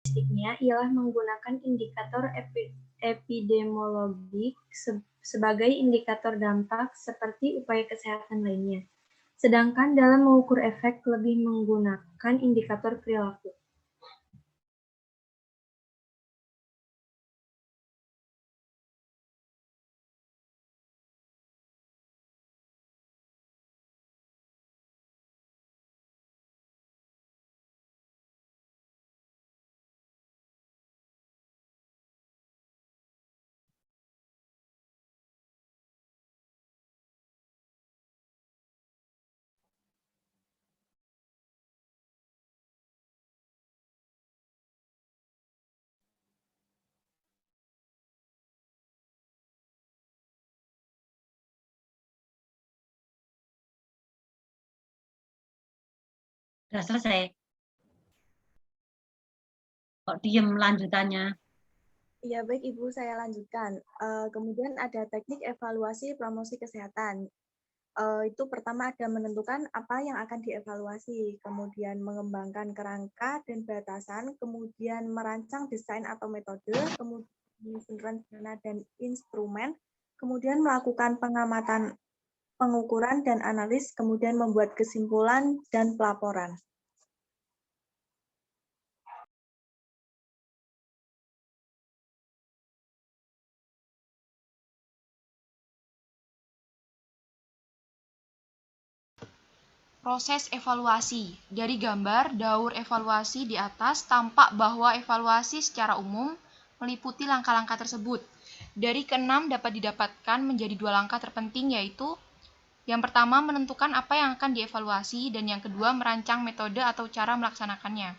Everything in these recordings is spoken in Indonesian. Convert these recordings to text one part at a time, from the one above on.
statistiknya ialah menggunakan indikator epidemiologik sebagai indikator dampak seperti upaya kesehatan lainnya. Sedangkan dalam mengukur efek lebih menggunakan indikator perilaku. Sudah selesai. Kok diem lanjutannya? Iya, baik Ibu, saya lanjutkan. Kemudian ada teknik evaluasi promosi kesehatan. Itu pertama ada menentukan apa yang akan dievaluasi, kemudian mengembangkan kerangka dan batasan, kemudian merancang desain atau metode, kemudian menyusun rencana dan instrumen, kemudian melakukan pengamatan, pengukuran dan analis, kemudian membuat kesimpulan dan pelaporan. Proses evaluasi. Dari gambar daur evaluasi di atas tampak bahwa evaluasi secara umum meliputi langkah-langkah tersebut. Dari keenam dapat didapatkan menjadi 2 langkah terpenting, yaitu yang pertama menentukan apa yang akan dievaluasi dan yang kedua merancang metode atau cara melaksanakannya.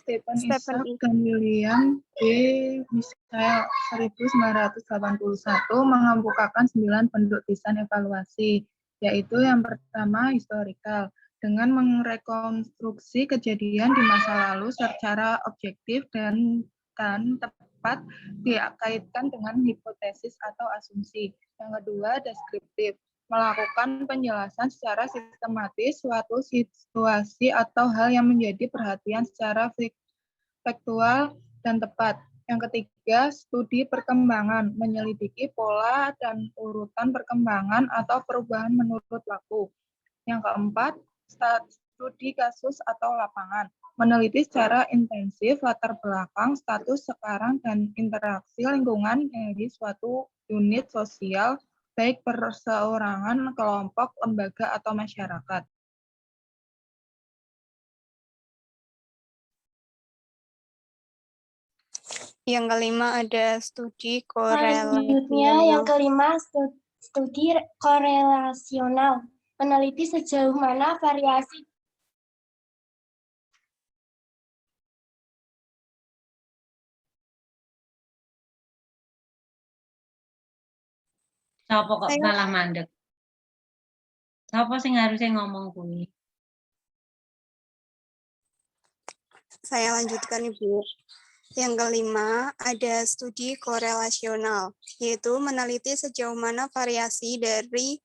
Stephen Isaac dan William B. Michael 1981 mengemukakan 9 bentuk desain evaluasi, yaitu yang pertama historical, dengan merekonstruksi kejadian di masa lalu secara objektif dan tepat dikaitkan dengan hipotesis atau asumsi. Yang kedua, deskriptif, melakukan penjelasan secara sistematis suatu situasi atau hal yang menjadi perhatian secara faktual dan tepat. Yang ketiga, studi perkembangan, menyelidiki pola dan urutan perkembangan atau perubahan menurut waktu. Yang keempat, studi kasus atau lapangan, meneliti secara intensif latar belakang, status sekarang, dan interaksi lingkungan dari suatu unit sosial, baik perseorangan, kelompok, lembaga, atau masyarakat. Yang kelima ada studi korelasional. Selanjutnya yang kelima studi korelasional, meneliti sejauh mana variasi Siapa kok malah mandek? Siapa sing harusnya ngomong kuwi? Saya lanjutkan, Ibu. Yang kelima, ada studi korelasional, yaitu meneliti sejauh mana variasi dari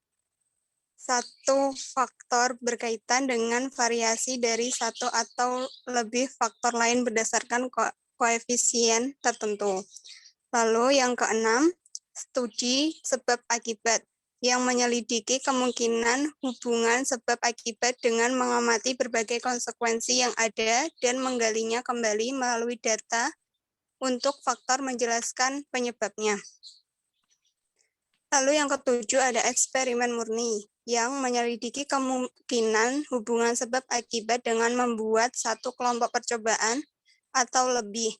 satu faktor berkaitan dengan variasi dari satu atau lebih faktor lain berdasarkan koefisien tertentu. Lalu yang keenam, studi sebab akibat, yang menyelidiki kemungkinan hubungan sebab akibat dengan mengamati berbagai konsekuensi yang ada dan menggalinya kembali melalui data untuk faktor menjelaskan penyebabnya. Lalu yang ketujuh ada eksperimen murni, yang menyelidiki kemungkinan hubungan sebab akibat dengan membuat satu kelompok percobaan atau lebih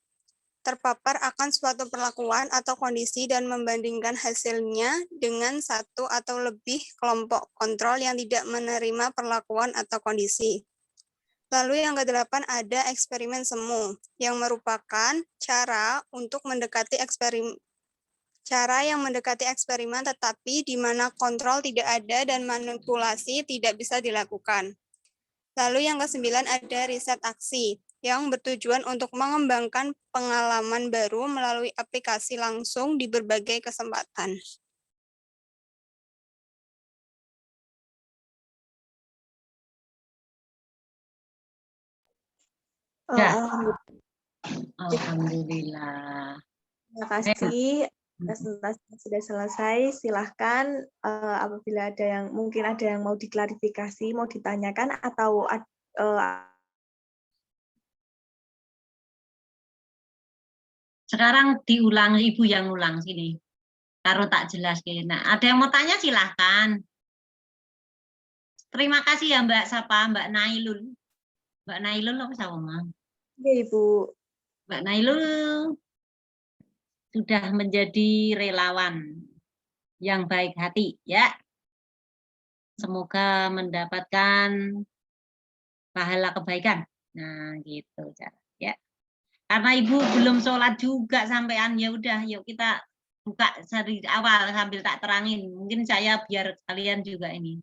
terpapar akan suatu perlakuan atau kondisi dan membandingkan hasilnya dengan satu atau lebih kelompok kontrol yang tidak menerima perlakuan atau kondisi. Lalu yang kedelapan ada eksperimen semu, yang merupakan cara yang mendekati eksperimen tetapi di mana kontrol tidak ada dan manipulasi tidak bisa dilakukan. Lalu yang kesembilan ada riset aksi, yang bertujuan untuk mengembangkan pengalaman baru melalui aplikasi langsung di berbagai kesempatan. Ya. Alhamdulillah. Alhamdulillah. Terima kasih. Presentasi sudah selesai. Silahkan apabila ada yang mungkin ada yang mau diklarifikasi, mau ditanyakan atau Sekarang diulang, Ibu yang ulang sini. Taruh tak jelas. Nah, ada yang mau tanya silahkan. Terima kasih ya Mbak Sapa, Mbak Nailul. Mbak Nailul apa sama? ya Ibu. Mbak Nailul sudah menjadi relawan yang baik hati ya. Semoga mendapatkan pahala kebaikan. Nah, gitu cara ya. Karena Ibu belum sholat juga sampean, ya udah yuk kita buka dari awal sambil tak terangin. Mungkin saya biar kalian juga ini.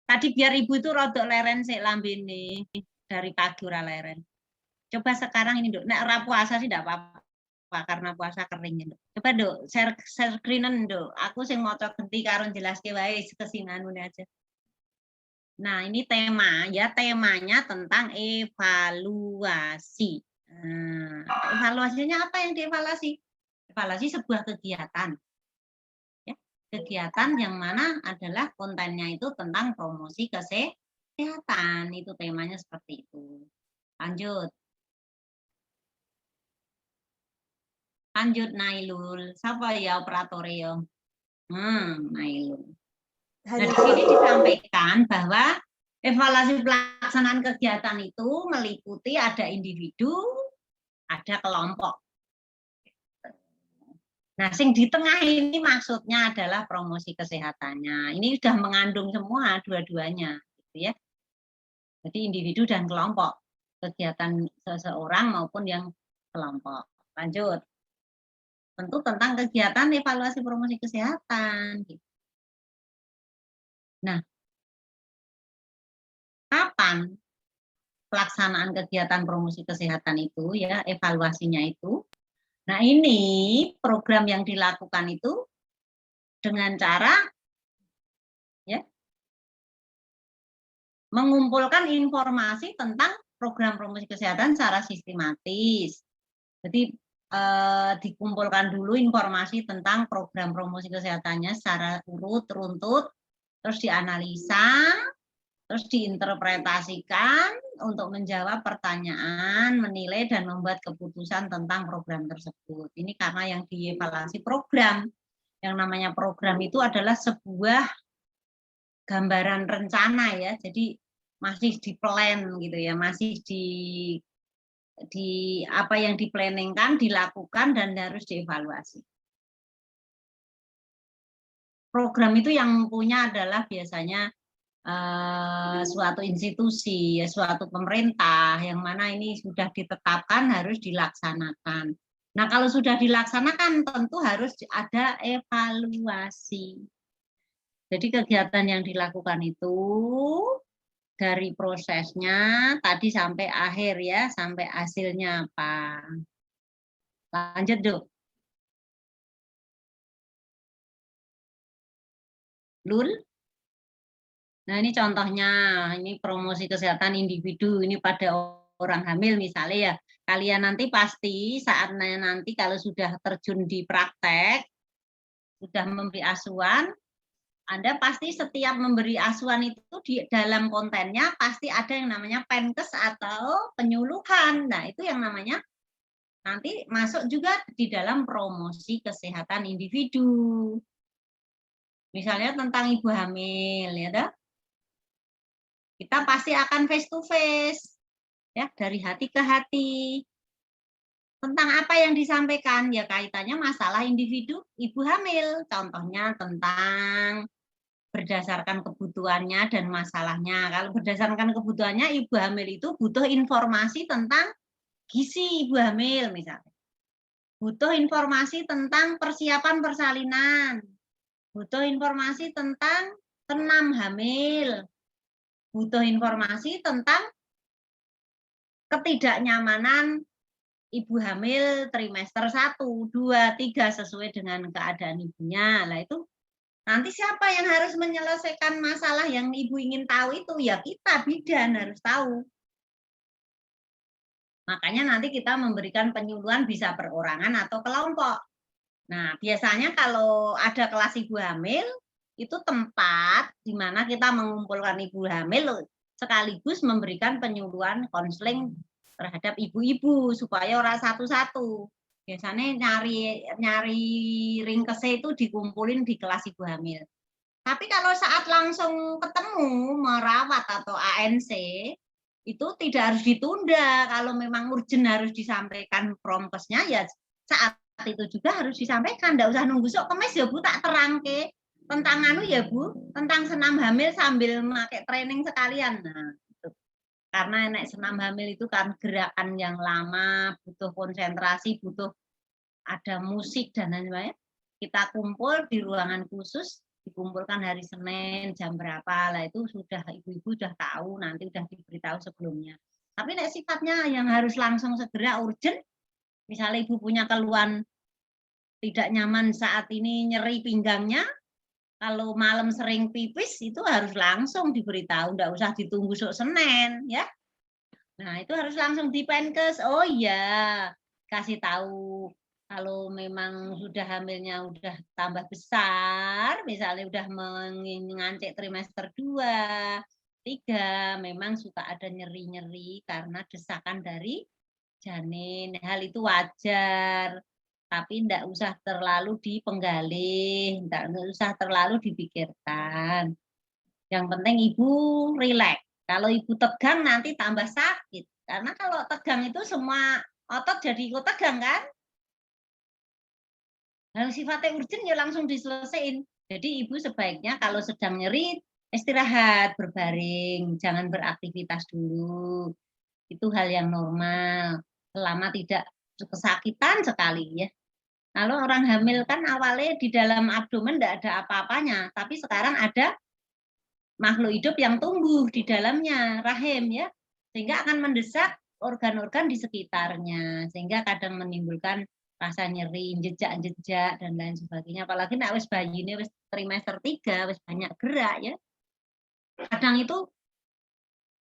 Tadi biar Ibu itu rodok leren sik lambene dari pagi ora leren. Coba sekarang ini, Dok. Nek ora puasa sih enggak apa-apa karena puasa kering, Dok. Coba, Dok, share screen-en, Dok. Aku sing maca genti karo jelaske wae kesinanune aja. Nah, ini tema ya, temanya tentang evaluasi. Nah, evaluasinya apa yang dievaluasi? Evaluasi sebuah kegiatan. Ya, kegiatan yang mana adalah kontennya itu tentang promosi kesehatan. Itu temanya seperti itu. Lanjut. Lanjut Nailul. Siapa ya operator ya? Nailul. Nah, di sini disampaikan bahwa evaluasi pelaksanaan kegiatan itu meliputi ada individu, ada kelompok. Nah, sing di tengah ini maksudnya adalah promosi kesehatannya. Ini sudah mengandung semua dua-duanya, gitu ya. Jadi individu dan kelompok, kegiatan seseorang maupun yang kelompok. Lanjut. Tentu tentang kegiatan evaluasi promosi kesehatan. Nah, kapan pelaksanaan kegiatan promosi kesehatan itu ya, evaluasinya itu? Nah, ini program yang dilakukan itu dengan cara ya mengumpulkan informasi tentang program promosi kesehatan secara sistematis. Jadi dikumpulkan dulu informasi tentang program promosi kesehatannya secara urut, runtut, terus dianalisa, terus diinterpretasikan untuk menjawab pertanyaan, menilai, dan membuat keputusan tentang program tersebut. Ini karena yang dievaluasi program. Yang namanya program itu adalah sebuah gambaran rencana ya, jadi masih di plan gitu ya, masih di apa yang diplanningkan, dilakukan, dan harus dievaluasi. Program itu yang punya adalah biasanya suatu institusi, ya, suatu pemerintah, yang mana ini sudah ditetapkan harus dilaksanakan. Nah, kalau sudah dilaksanakan tentu harus ada evaluasi. Jadi kegiatan yang dilakukan itu dari prosesnya tadi sampai akhir ya, sampai hasilnya apa. Lanjut, Dok. Lul. Nah, ini contohnya, ini promosi kesehatan individu, ini pada orang hamil misalnya ya. Kalian nanti pasti saatnya nanti kalau sudah terjun di praktek, sudah memberi asuhan, Anda pasti setiap memberi asuhan itu di dalam kontennya pasti ada yang namanya penkes atau penyuluhan. Nah, itu yang namanya nanti masuk juga di dalam promosi kesehatan individu. Misalnya tentang ibu hamil, ya dah. Kita pasti akan face to face, ya, dari hati ke hati. Tentang apa yang disampaikan, ya kaitannya masalah individu ibu hamil. Contohnya tentang berdasarkan kebutuhannya dan masalahnya. Kalau berdasarkan kebutuhannya, ibu hamil itu butuh informasi tentang gizi ibu hamil misalnya. Butuh informasi tentang persiapan persalinan. Butuh informasi tentang senam hamil. Butuh informasi tentang ketidaknyamanan ibu hamil trimester 1, 2, 3 sesuai dengan keadaan ibunya. Lah itu nanti siapa yang harus menyelesaikan masalah yang ibu ingin tahu itu? Ya kita bidan harus tahu. Makanya nanti kita memberikan penyuluhan bisa perorangan atau kelompok. Nah, biasanya kalau ada kelas ibu hamil, itu tempat di mana kita mengumpulkan ibu hamil sekaligus memberikan penyuluhan konseling terhadap ibu-ibu supaya orang satu-satu. Biasanya nyari ringkesnya itu dikumpulin di kelas ibu hamil. Tapi kalau saat langsung ketemu merawat atau ANC, itu tidak harus ditunda. Kalau memang urgent harus disampaikan promkesnya, ya saat itu juga harus disampaikan. Nggak usah nunggu sok kemes ya Bu, tak terangke tentang anu ya Bu, tentang senam hamil sambil pakai training sekalian. Nah, itu. Karena naik senam hamil itu kan gerakan yang lama, butuh konsentrasi, butuh ada musik dan lain-lain. Kita kumpul di ruangan khusus, dikumpulkan hari Senin jam berapa lah, itu sudah ibu-ibu sudah tahu, nanti sudah diberitahu sebelumnya. Tapi nek sifatnya yang harus langsung segera urgent, misalnya ibu punya keluhan tidak nyaman saat ini, nyeri pinggangnya, kalau malam sering pipis itu harus langsung diberitahu, enggak usah ditunggu sok Senin ya. Nah, itu harus langsung di Penkes. Oh iya, kasih tahu. Kalau memang sudah hamilnya udah tambah besar, misalnya udah mengancik trimester 2, 3, memang suka ada nyeri-nyeri karena desakan dari janin. Hal itu wajar, tapi tidak usah terlalu dipenggalih, tidak usah terlalu dipikirkan. Yang penting ibu rileks. Kalau ibu tegang nanti tambah sakit. Karena kalau tegang itu semua otot jadi ikut tegang kan? Kalau sifatnya urgent ya langsung diselesaikan. Jadi ibu sebaiknya kalau sedang nyeri istirahat, berbaring, jangan beraktivitas dulu. Itu hal yang normal, selama tidak kesakitan sekali ya. Kalau orang hamil kan awalnya di dalam abdomen tidak ada apa-apanya, tapi sekarang ada makhluk hidup yang tumbuh di dalamnya, rahim ya, sehingga akan mendesak organ-organ di sekitarnya, sehingga kadang menimbulkan rasa nyeri, jejak-jejak dan lain sebagainya. Apalagi nek wis bayine wis trimester 3, wis banyak gerak ya. Kadang itu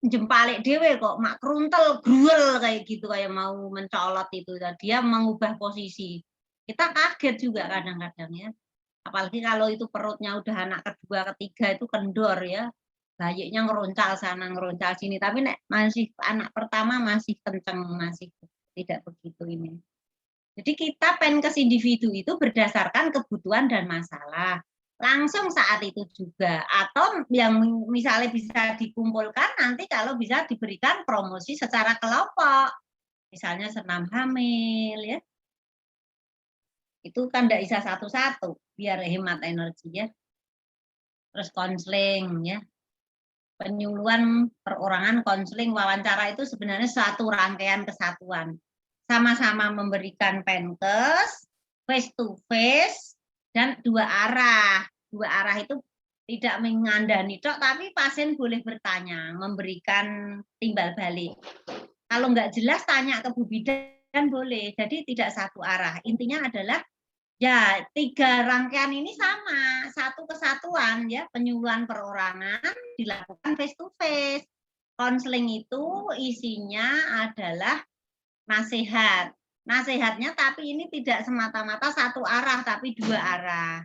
jempalik dhewe kok mak kruntel, gruel kayak gitu, kayak mau mencolot itu. Dia mengubah posisi. Kita kaget juga kadang-kadang ya. Apalagi kalau itu perutnya udah anak kedua, ketiga itu kendor ya. Bayinya ngeroncal sana, ngeroncal sini. Tapi nek masih anak pertama masih kenceng, masih tidak begitu ini. Jadi kita Penkes individu itu berdasarkan kebutuhan dan masalah. Langsung saat itu juga. Atau yang misalnya bisa dikumpulkan nanti kalau bisa diberikan promosi secara kelompok. Misalnya senam hamil ya. Itu kan tidak bisa satu-satu biar hemat energi ya. Terus konseling ya. Penyuluhan perorangan, konseling, wawancara itu sebenarnya satu rangkaian kesatuan. Sama-sama memberikan Penkes, face to face, dan dua arah. Dua arah itu tidak mengandani tok, tapi pasien boleh bertanya, memberikan timbal balik. Kalau nggak jelas tanya ke Bu Bidan boleh. Jadi tidak satu arah. Intinya adalah ya 3 rangkaian ini sama, satu kesatuan ya, penyuluhan perorangan dilakukan face to face. Konseling itu isinya adalah nasihat. Nasihatnya tapi ini tidak semata-mata satu arah, tapi 2 arah.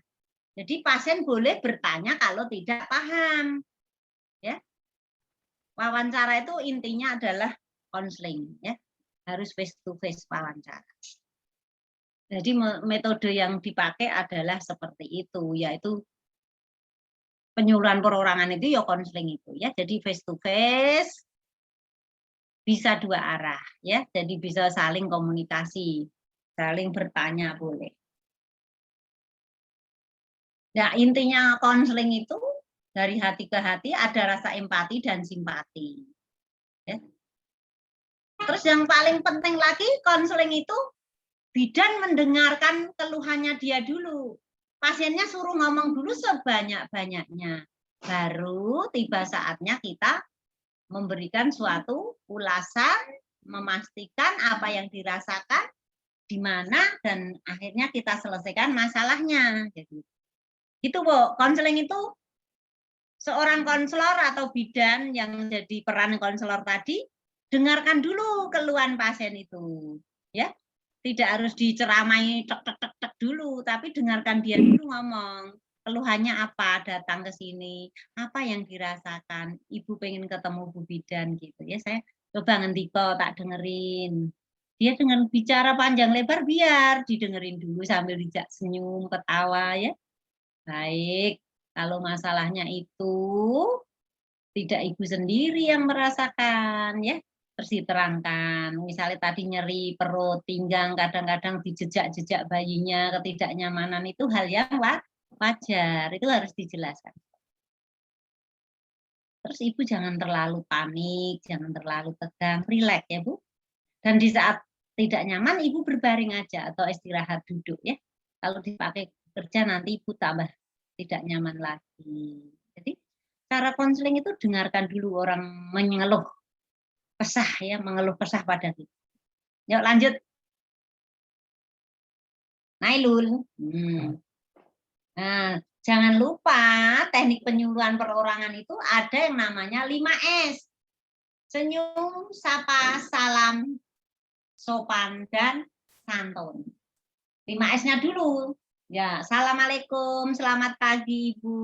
Jadi pasien boleh bertanya kalau tidak paham. Ya. Wawancara itu intinya adalah konseling ya. Harus face to face wawancara. Jadi metode yang dipakai adalah seperti itu, yaitu penyuluhan perorangan itu ya konseling itu ya. Jadi face to face bisa 2 arah ya. Jadi bisa saling komunikasi, saling bertanya boleh. Nah, intinya konseling itu dari hati ke hati ada rasa empati dan simpati. Ya. Terus yang paling penting lagi konseling itu bidan mendengarkan keluhannya dia dulu. Pasiennya suruh ngomong dulu sebanyak-banyaknya. Baru tiba saatnya kita memberikan suatu ulasan, memastikan apa yang dirasakan, di mana, dan akhirnya kita selesaikan masalahnya. Jadi, gitu Bu, konseling itu seorang konselor atau bidan yang jadi peran konselor tadi dengarkan dulu keluhan pasien itu, ya. Tidak harus diceramai tek dulu, tapi dengarkan dia dulu ngomong. Keluhannya apa, datang ke sini, apa yang dirasakan, ibu pengen ketemu Bu Bidan gitu ya, saya coba ngendiko tak dengerin. Dia dengan bicara panjang lebar biar didengerin dulu sambil dijak senyum, ketawa ya. Baik, kalau masalahnya itu tidak ibu sendiri yang merasakan ya, terus diterangkan. Misalnya tadi nyeri perut, pinggang, kadang-kadang dijejak-jejak bayinya, ketidaknyamanan itu hal yang wajar, itu harus dijelaskan. Terus ibu jangan terlalu panik, jangan terlalu tegang, rileks ya Bu. Dan di saat tidak nyaman, ibu berbaring aja atau istirahat duduk ya. Kalau dipakai kerja nanti ibu tambah tidak nyaman lagi. Jadi cara konseling itu dengarkan dulu orang mengeluh kesah ya, mengeluh kesah pada kita. Yuk lanjut. Nailul. Nah, jangan lupa teknik penyuluhan perorangan itu ada yang namanya 5S. Senyum, sapa, salam, sopan, dan santun. 5S-nya dulu. Ya, assalamualaikum, selamat pagi Ibu.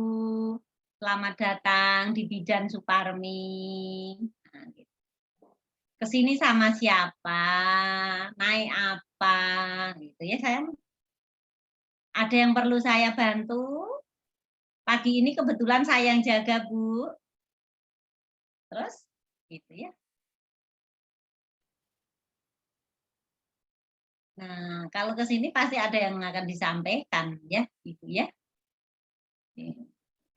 Selamat datang di Bidan Suparmi. Nah, gitu. Kesini sama siapa? Naik apa? Gitu ya sayang. Ada yang perlu saya bantu? Pagi ini kebetulan saya yang jaga Bu. Terus, gitu ya. Nah, kalau ke sini pasti ada yang akan disampaikan ya, Ibu ya.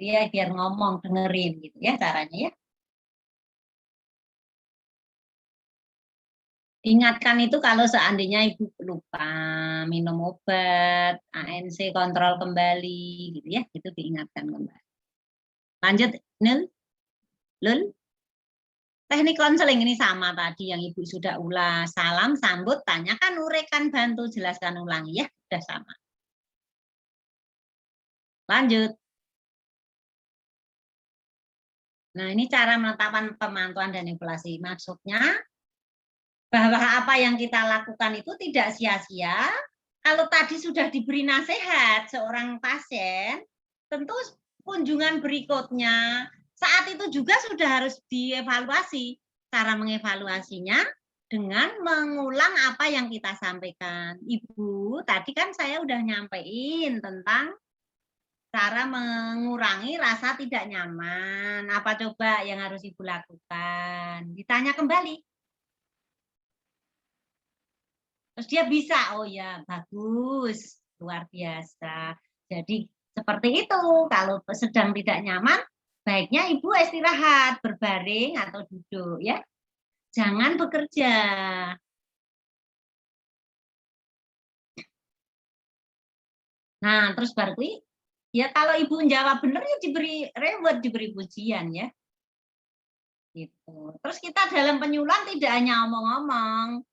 Dia biar ngomong, dengerin gitu ya caranya ya. Ingatkan itu kalau seandainya Ibu lupa minum obat, ANC kontrol kembali gitu ya, itu diingatkan kembali. Lanjut, Lul. Teknik konseling ini sama tadi yang Ibu sudah ulas. Salam, sambut, tanyakan, uraikan, bantu, jelaskan, ulangi ya, sudah sama. Lanjut. Nah, ini cara menetapkan pemantauan dan evaluasi. Maksudnya bahwa apa yang kita lakukan itu tidak sia-sia. Kalau tadi sudah diberi nasihat seorang pasien, tentu kunjungan berikutnya saat itu juga sudah harus dievaluasi. Cara mengevaluasinya dengan mengulang apa yang kita sampaikan. Ibu, tadi kan saya udah nyampein tentang cara mengurangi rasa tidak nyaman. Apa coba yang harus Ibu lakukan? Ditanya kembali. Terus dia bisa, oh ya bagus, luar biasa. Jadi seperti itu, kalau sedang tidak nyaman, baiknya Ibu istirahat, berbaring atau duduk ya. Jangan bekerja. Nah, terus baru ya kalau Ibu menjawab benar ya diberi reward, diberi pujian ya. Gitu. Terus kita dalam penyuluhan tidak hanya omong-omong,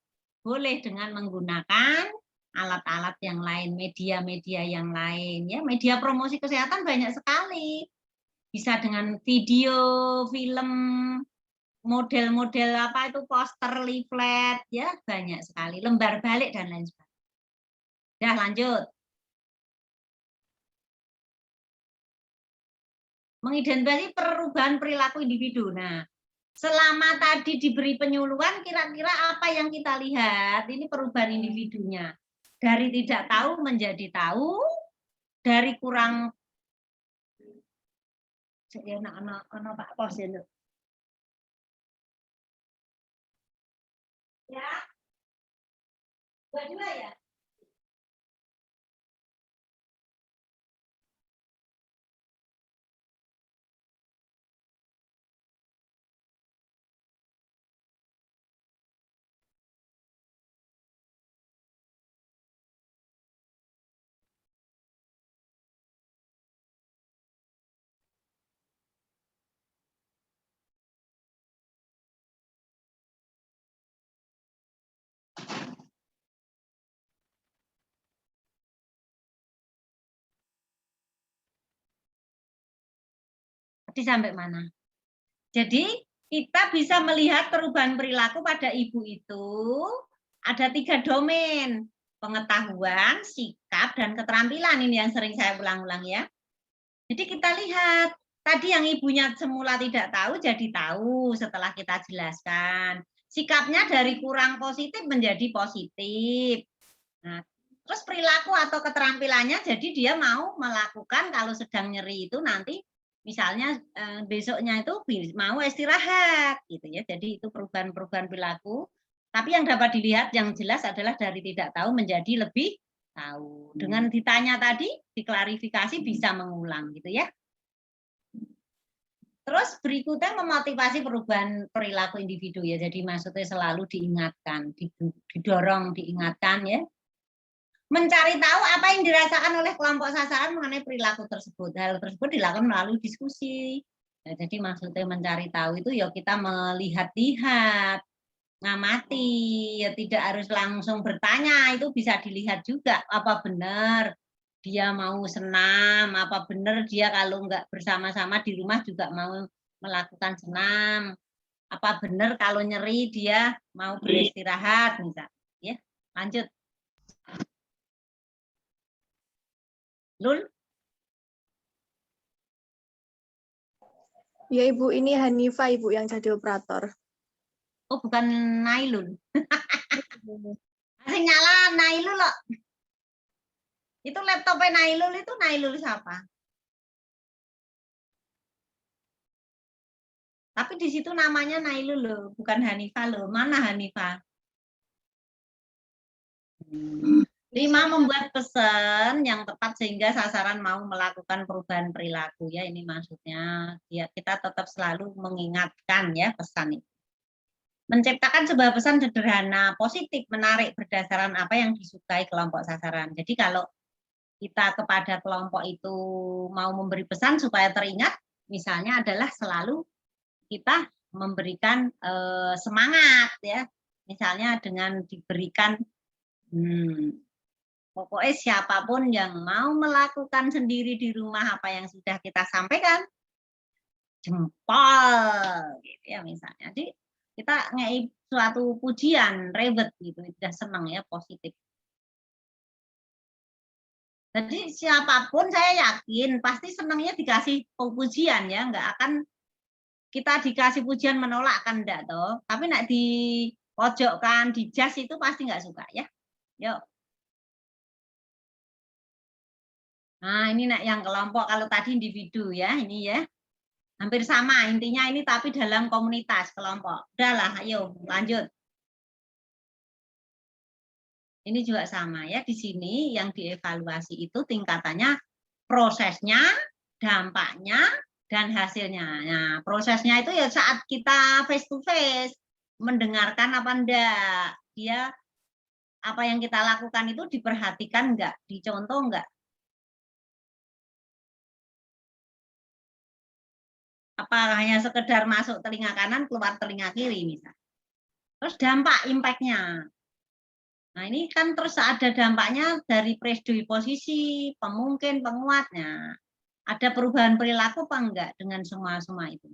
boleh dengan menggunakan alat-alat yang lain, media-media yang lain ya. Media promosi kesehatan banyak sekali. Bisa dengan video, film, model-model apa itu poster, leaflet ya, banyak sekali, lembar balik dan lain sebagainya. Ya, lanjut. Mengidentifikasi perubahan perilaku individu. Nah, selama tadi diberi penyuluhan, kira-kira apa yang kita lihat? Ini perubahan individunya. Dari tidak tahu menjadi tahu, dari kurang Pak Pos ya. Ya. Dua ya. Tadi sampai mana? Jadi kita bisa melihat perubahan perilaku pada ibu itu ada 3 domain. Pengetahuan, sikap, dan keterampilan. Ini yang sering saya ulang-ulang ya. Jadi kita lihat, tadi yang ibunya semula tidak tahu jadi tahu setelah kita jelaskan. Sikapnya dari kurang positif menjadi positif. Nah, terus perilaku atau keterampilannya jadi dia mau melakukan kalau sedang nyeri itu nanti misalnya besoknya itu mau istirahat gitu ya. Jadi itu perubahan-perubahan perilaku. Tapi yang dapat dilihat yang jelas adalah dari tidak tahu menjadi lebih tahu. Dengan ditanya tadi, diklarifikasi bisa mengulang gitu ya. Terus berikutnya memotivasi perubahan perilaku individu ya. Jadi maksudnya selalu diingatkan, didorong, diingatkan ya. Mencari tahu apa yang dirasakan oleh kelompok sasaran mengenai perilaku tersebut. Hal tersebut dilakukan melalui diskusi. Nah, jadi maksudnya mencari tahu itu ya kita melihat-lihat, ngamati, ya tidak harus langsung bertanya, itu bisa dilihat juga apa benar dia mau senam, apa benar dia kalau nggak bersama-sama di rumah juga mau melakukan senam, apa benar kalau nyeri dia mau beristirahat misal. Ya, lanjut. Lul? Ya Ibu, ini Hanifah Ibu yang jadi operator. Oh, bukan Nailul. Masih nyala Nailul loh. Itu laptopnya Nailul itu Nailul siapa? Tapi di situ namanya Nailul loh, bukan Hanifah loh. Mana Hanifah? 5, membuat pesan yang tepat sehingga sasaran mau melakukan perubahan perilaku ya. Ini maksudnya ya kita tetap selalu mengingatkan ya pesan itu. Menciptakan sebuah pesan sederhana, positif, menarik berdasarkan apa yang disukai kelompok sasaran. Jadi kalau kita kepada kelompok itu mau memberi pesan supaya teringat, misalnya adalah selalu kita memberikan semangat ya. Misalnya dengan diberikan pokoknya siapapun yang mau melakukan sendiri di rumah apa yang sudah kita sampaikan, jempol gitu ya misalnya. Jadi kita ngei suatu pujian, reward gitu, sudah senang ya, positif. Jadi siapapun saya yakin pasti senangnya dikasih pujian ya, nggak akan kita dikasih pujian menolak kan enggak toh. Tapi nak di pojokkan, di jas itu pasti nggak suka ya. Yuk. Nah ini nak yang kelompok, kalau tadi individu ya, ini ya. Hampir sama intinya ini tapi dalam komunitas kelompok. Udahlah, ayo lanjut. Ini juga sama ya, di sini yang dievaluasi itu tingkatannya prosesnya, dampaknya, dan hasilnya. Nah, prosesnya itu ya saat kita face to face, mendengarkan apa enggak, dia apa yang kita lakukan itu diperhatikan enggak, dicontoh enggak. Apa hanya sekedar masuk telinga kanan, keluar telinga kiri misalnya. Terus dampak, impact-nya. Nah ini kan terus ada dampaknya dari predisposisi, pemungkin, penguatnya. Ada perubahan perilaku apa enggak dengan semua itu.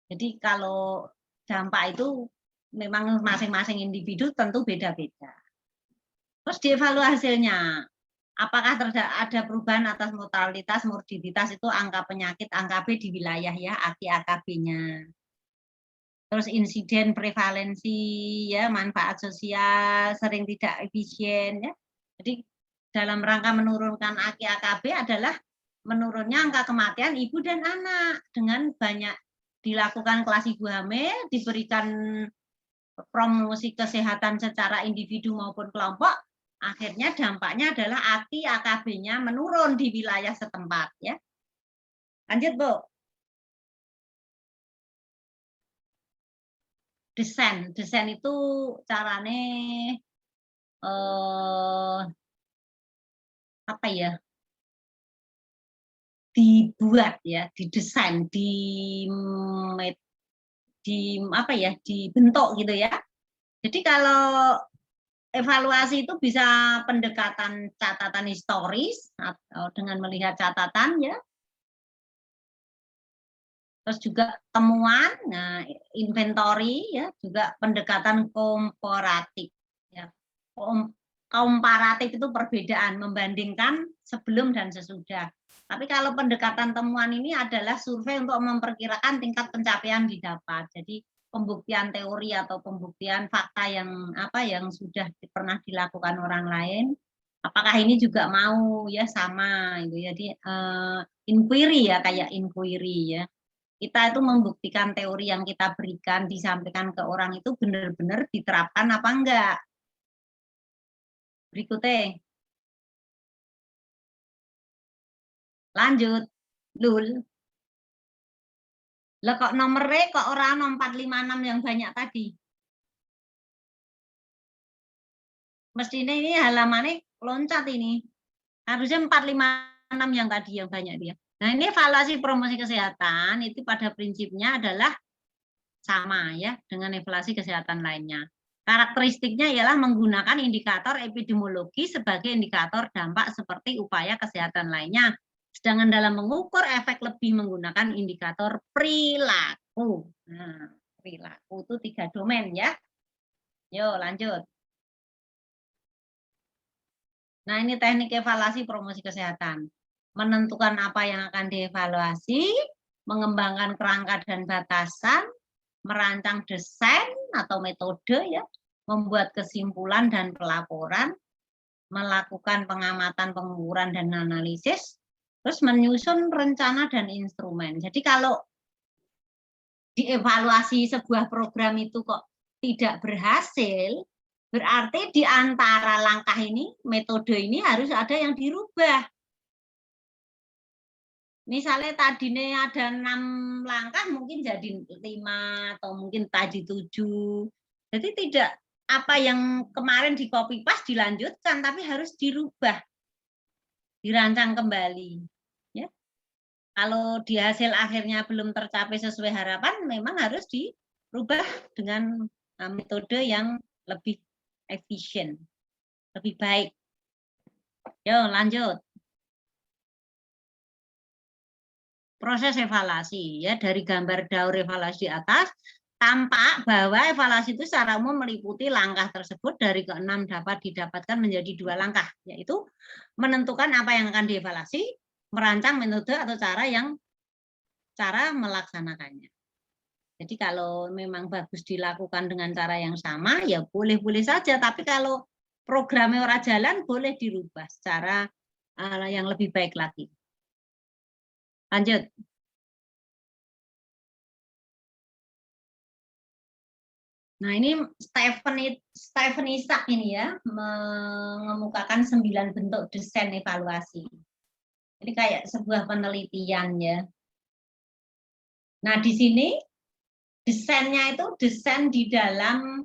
Jadi kalau dampak itu memang masing-masing individu tentu beda-beda. Terus dievaluasi hasilnya. Apakah ada perubahan atas mortalitas, morbiditas itu angka penyakit, angka B di wilayah ya, AKB-nya. Terus insiden prevalensi ya, manfaat sosial, sering tidak efisien ya. Jadi dalam rangka menurunkan AKB adalah menurunnya angka kematian ibu dan anak dengan banyak dilakukan kelas ibu hamil, diberikan promosi kesehatan secara individu maupun kelompok, akhirnya dampaknya adalah AKB-nya menurun di wilayah setempat ya. Lanjut, Bu. Desain itu caranya apa ya? Dibuat ya, didesain, apa ya, dibentuk gitu ya. Jadi kalau evaluasi itu bisa pendekatan catatan historis atau dengan melihat catatan ya. Terus juga temuan, nah inventory ya, juga pendekatan komparatif ya. Komparatif itu perbedaan, membandingkan sebelum dan sesudah. Tapi kalau pendekatan temuan ini adalah survei untuk memperkirakan tingkat pencapaian didapat. Jadi pembuktian teori atau pembuktian fakta yang sudah pernah dilakukan orang lain, apakah ini juga mau ya sama itu. Jadi inquiry ya, kayak inquiry ya. Kita itu membuktikan teori yang kita berikan, disampaikan ke orang itu benar-benar diterapkan apa enggak. Berikutnya. Lanjut. Lul. Lah kok nomornya kok orang 456 yang banyak tadi? Mestinya ini halamannya loncat ini. Harusnya 456 yang tadi yang banyak dia. Nah, ini evaluasi promosi kesehatan itu pada prinsipnya adalah sama ya dengan evaluasi kesehatan lainnya. Karakteristiknya ialah menggunakan indikator epidemiologi sebagai indikator dampak seperti upaya kesehatan lainnya. Sedangkan dalam mengukur efek lebih menggunakan indikator perilaku. Nah, perilaku itu 3 domain ya. Yuk lanjut. Nah, ini teknik evaluasi promosi kesehatan. Menentukan apa yang akan dievaluasi, mengembangkan kerangka dan batasan, merancang desain atau metode ya, membuat kesimpulan dan pelaporan, melakukan pengamatan, pengukuran dan analisis, terus menyusun rencana dan instrumen. Jadi kalau dievaluasi sebuah program itu kok tidak berhasil, berarti di antara langkah ini, metode ini harus ada yang dirubah. Misalnya tadinya ada 6 langkah, mungkin jadi 5 atau mungkin tadi 7. Jadi tidak apa yang kemarin di copy paste dilanjutkan, tapi harus dirubah, dirancang kembali. Ya. Kalau di hasil akhirnya belum tercapai sesuai harapan, memang harus dirubah dengan metode yang lebih efisien, lebih baik. Yo lanjut. Proses evaluasi ya, dari gambar daur evaluasi di atas tampak bahwa evaluasi itu secara umum meliputi langkah tersebut dari ke-6 dapat didapatkan menjadi 2 langkah, yaitu menentukan apa yang akan dievaluasi, merancang metode atau cara melaksanakannya. Jadi kalau memang bagus dilakukan dengan cara yang sama ya boleh-boleh saja, tapi kalau programnya ora jalan boleh dirubah secara yang lebih baik lagi. Lanjut. Nah, ini Stephanie Sack ini ya, mengemukakan 9 bentuk desain evaluasi. Ini kayak sebuah penelitian ya. Nah, di sini desainnya itu desain di dalam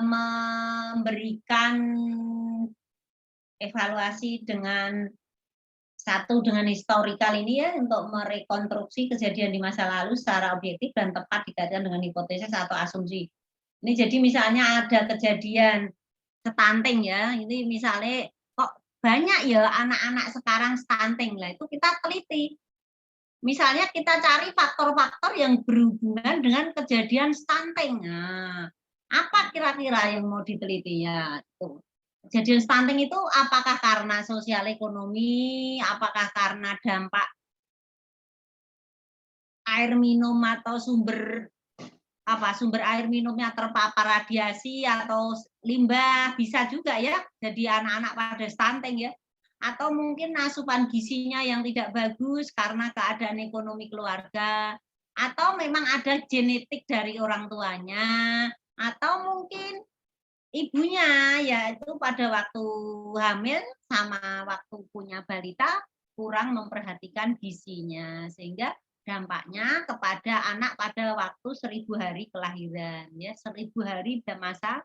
memberikan evaluasi dengan historikal ini ya, untuk merekonstruksi kejadian di masa lalu secara objektif dan tepat dikaitkan dengan hipotesis atau asumsi. Ini jadi misalnya ada kejadian stunting ya, ini misalnya kok banyak ya anak-anak sekarang stunting lah, itu kita teliti. Misalnya kita cari faktor-faktor yang berhubungan dengan kejadian stunting. Nah, apa kira-kira yang mau diteliti ya? Itu. Kejadian stunting itu apakah karena sosial ekonomi, apakah karena dampak air minum atau sumber air minumnya terpapar radiasi atau limbah, bisa juga ya jadi anak-anak pada stunting ya. Atau mungkin asupan gizinya yang tidak bagus karena keadaan ekonomi keluarga, atau memang ada genetik dari orang tuanya, atau mungkin ibunya yaitu pada waktu hamil sama waktu punya balita kurang memperhatikan gizinya, sehingga dampaknya kepada anak pada waktu 1000 hari kelahiran ya, 1000 hari masa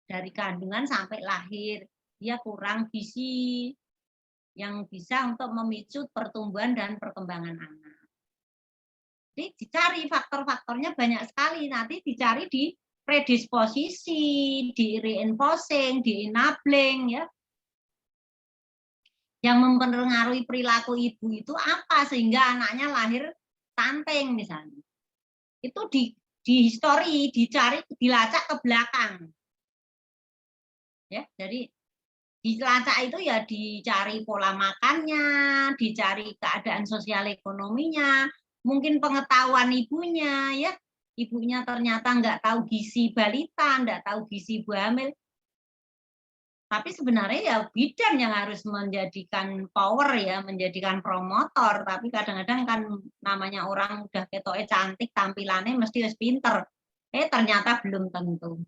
dari kandungan sampai lahir, dia kurang gizi yang bisa untuk memicu pertumbuhan dan perkembangan anak. Jadi dicari faktor-faktornya banyak sekali, nanti dicari di predisposisi, di reinforcing, di enabling ya. Yang mempengaruhi perilaku ibu itu apa sehingga anaknya lahir stunting misalnya. Itu di history, dicari, dilacak ke belakang. Ya, jadi dilacak itu ya dicari pola makannya, dicari keadaan sosial ekonominya, mungkin pengetahuan ibunya, ya. Ibunya ternyata nggak tahu gizi balita, nggak tahu gizi ibu hamil. Tapi sebenarnya ya bidan yang harus menjadikan power ya, menjadikan promotor. Tapi kadang-kadang kan namanya orang udah ketoknya cantik, tampilannya mesti harus pinter. Ternyata belum tentu.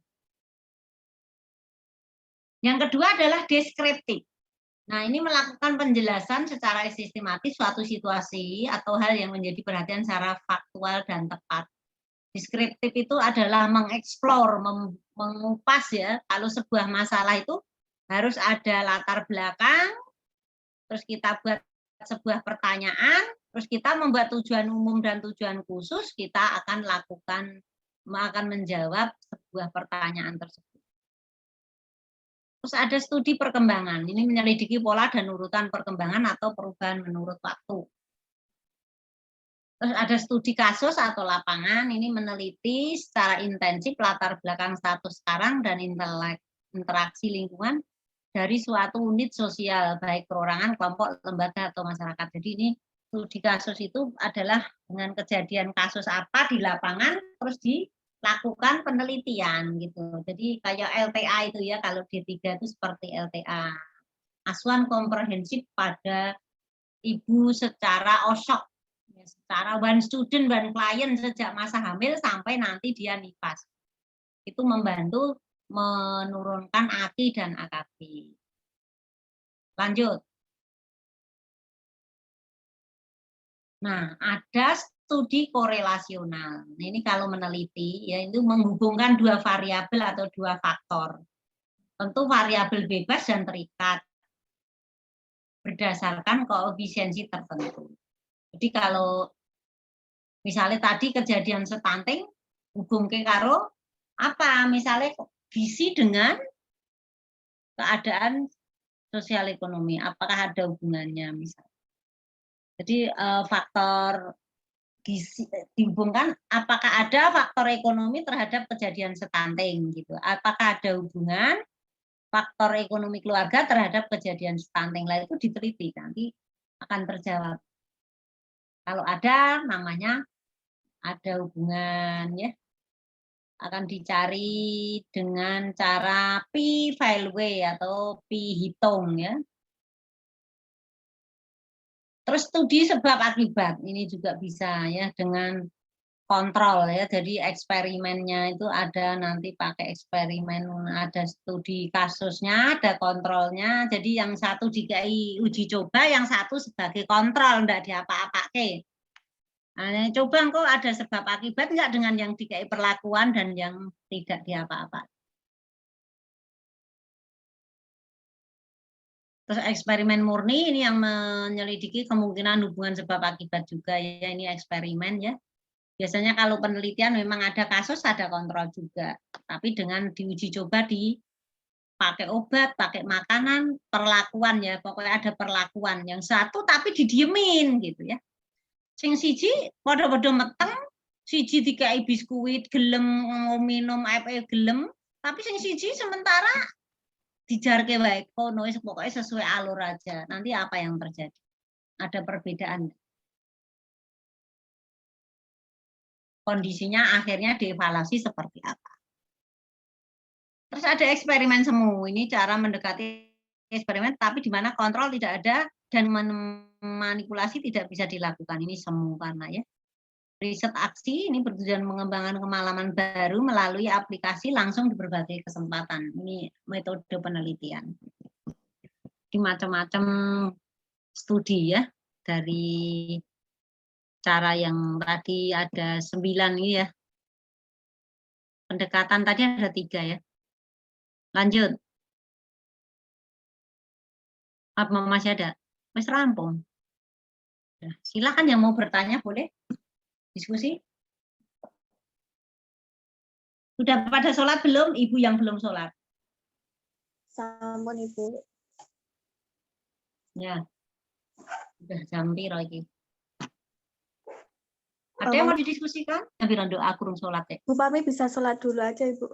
Yang kedua adalah deskriptif. Nah, ini melakukan penjelasan secara sistematis suatu situasi atau hal yang menjadi perhatian secara faktual dan tepat. Deskriptif itu adalah mengeksplor, mengupas ya, kalau sebuah masalah itu harus ada latar belakang, terus kita buat sebuah pertanyaan, terus kita membuat tujuan umum dan tujuan khusus, kita akan menjawab sebuah pertanyaan tersebut. Terus ada studi perkembangan, ini menyelidiki pola dan urutan perkembangan atau perubahan menurut waktu. Terus ada studi kasus atau lapangan, ini meneliti secara intensif latar belakang status sekarang dan interaksi lingkungan dari suatu unit sosial, baik perorangan, kelompok, lembaga, atau masyarakat. Jadi ini studi kasus itu adalah dengan kejadian kasus apa di lapangan, terus dilakukan penelitian gitu. Jadi kayak LTA itu ya, kalau D3 itu seperti LTA. Asuhan komprehensif pada ibu secara OSOK, secara one student, one client sejak masa hamil sampai nanti dia nifas. Itu membantu menurunkan AKI dan AKB. Lanjut. Nah, ada studi korelasional. Nah, ini kalau meneliti, ya itu menghubungkan dua variabel atau dua faktor. Tentu variabel bebas dan terikat berdasarkan koefisiensi tertentu. Jadi kalau misalnya tadi kejadian stunting, hubungke karo apa? Misalnya gizi dengan keadaan sosial ekonomi, apakah ada hubungannya misalnya. Jadi faktor gizi dihubungkan, apakah ada faktor ekonomi terhadap kejadian stunting gitu. Apakah ada hubungan faktor ekonomi keluarga terhadap kejadian stunting, lah itu diteliti nanti akan terjawab. Kalau ada, namanya ada hubungan ya. Akan dicari dengan cara P-value atau P-hitung ya. Terus studi sebab akibat, ini juga bisa ya dengan kontrol ya. Jadi eksperimennya itu ada nanti pakai eksperimen, ada studi kasusnya, ada kontrolnya. Jadi yang satu dikai uji coba, yang satu sebagai kontrol, enggak diapa-apake. Nah, coba engkau ada sebab akibat enggak dengan yang dikai perlakuan dan yang tidak diapa-apa. Terus eksperimen murni ini yang menyelidiki kemungkinan hubungan sebab akibat juga ya, ini eksperimen ya. Biasanya kalau penelitian memang ada kasus, ada kontrol juga. Tapi dengan diuji coba pakai obat, pakai makanan, perlakuan ya, pokoknya ada perlakuan. Yang satu tapi didiemin gitu ya. Sing siji padha-padha meteng, siji dikai biskuit gelem minum ae gelem, tapi sing siji sementara dijarke wae kono wis pokoknya sesuai alur aja. Nanti apa yang terjadi? Ada perbedaan. Kondisinya akhirnya dievaluasi seperti apa. Terus ada eksperimen semu. Ini cara mendekati eksperimen tapi di mana kontrol tidak ada dan manipulasi tidak bisa dilakukan. Ini semu karena ya. Riset aksi ini bertujuan mengembangkan pengalaman baru melalui aplikasi langsung di berbagai kesempatan. Ini metode penelitian. Di macam-macam studi ya, dari cara yang tadi ada 9 ini ya. Pendekatan tadi ada 3 ya. Lanjut. Apa masih ada? Mas rampung. Silakan yang mau bertanya boleh diskusi. Sudah pada sholat belum? Ibu yang belum sholat. Sampun Ibu. Ya. Sudah jam piro iki? Ada yang mau didiskusikan? Ambil doa kurung sholat ya. Bu Pami bisa sholat dulu aja, Ibu.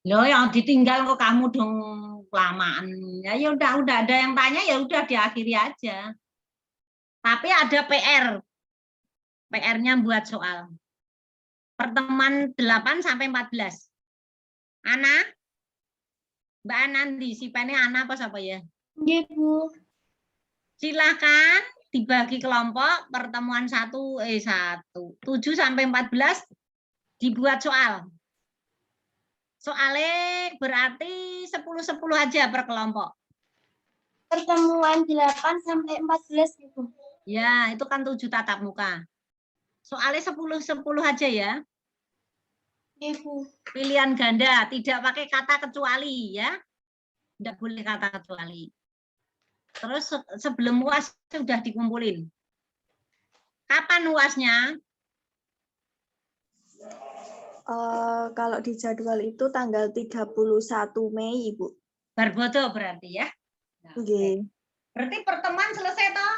Loh, yang ditinggal kok kamu dong kelamaan. Ya udah ada yang tanya ya udah diakhiri aja. Tapi ada PR. PR-nya buat soal. Pertemuan 8 sampai 14. Ana? Mbak Ana diisipannya Ana apa siapa ya? Iya, Bu. Silakan dibagi kelompok pertemuan 7 sampai 14 dibuat soal. Soalnya berarti 10-10 aja per kelompok. Pertemuan 8 sampai 14, Ibu. Ya, itu kan 7 tatap muka. Soalnya 10-10 aja ya. Ibu. Pilihan ganda, tidak pakai kata kecuali ya. Tidak boleh kata kecuali. Terus sebelum UAS sudah dikumpulin. Kapan UASnya? Kalau di jadwal itu tanggal 31 Mei, Ibu. Barbodo berarti ya. Nah, Oke. berarti pertemuan selesai toh?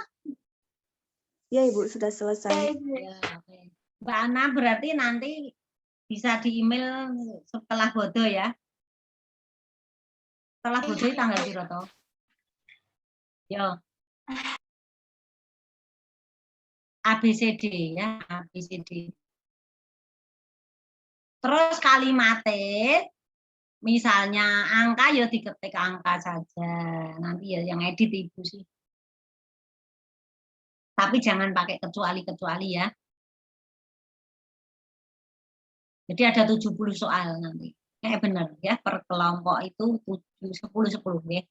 Ya, Ibu, sudah selesai. Ya, oke. Mbak Ana berarti nanti bisa di email setelah bodo ya. Setelah bodo tanggal piro toh? Yo. ABCD ya, ABCD. Terus kalimatnya, misalnya angka ya diketik angka saja. Nanti ya yang edit Ibu sih. Tapi jangan pakai kecuali-kecuali ya. Jadi ada 70 soal nanti. Benar ya, per kelompok itu 10-10 ya.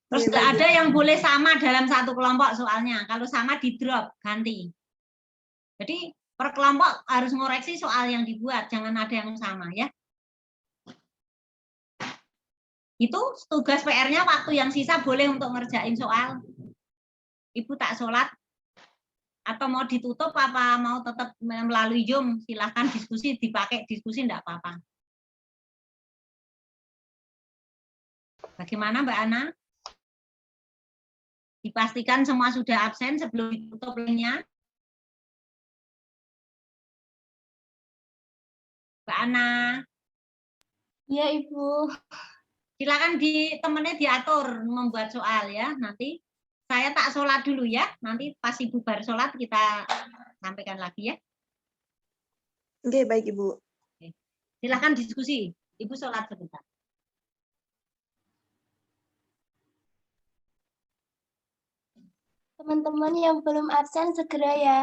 Terus nggak ada yang boleh sama dalam satu kelompok soalnya. Kalau sama di drop, ganti. Jadi per kelompok harus ngoreksi soal yang dibuat, jangan ada yang sama ya. Itu tugas PR-nya waktu yang sisa boleh untuk ngerjain soal. Ibu tak sholat atau mau ditutup apa mau tetap melalui Zoom, silahkan diskusi, dipakai diskusi enggak apa-apa. Bagaimana Mbak Ana? Dipastikan semua sudah absen sebelum ditutup linknya. Mbak Ana. Iya, Ibu. Silakan temennya diatur membuat soal ya. Nanti saya tak sholat dulu ya. Nanti pas Ibu baru sholat kita sampaikan lagi ya. Oke, baik Ibu. Silakan diskusi. Ibu sholat sebentar. Teman-teman yang belum absen segera ya.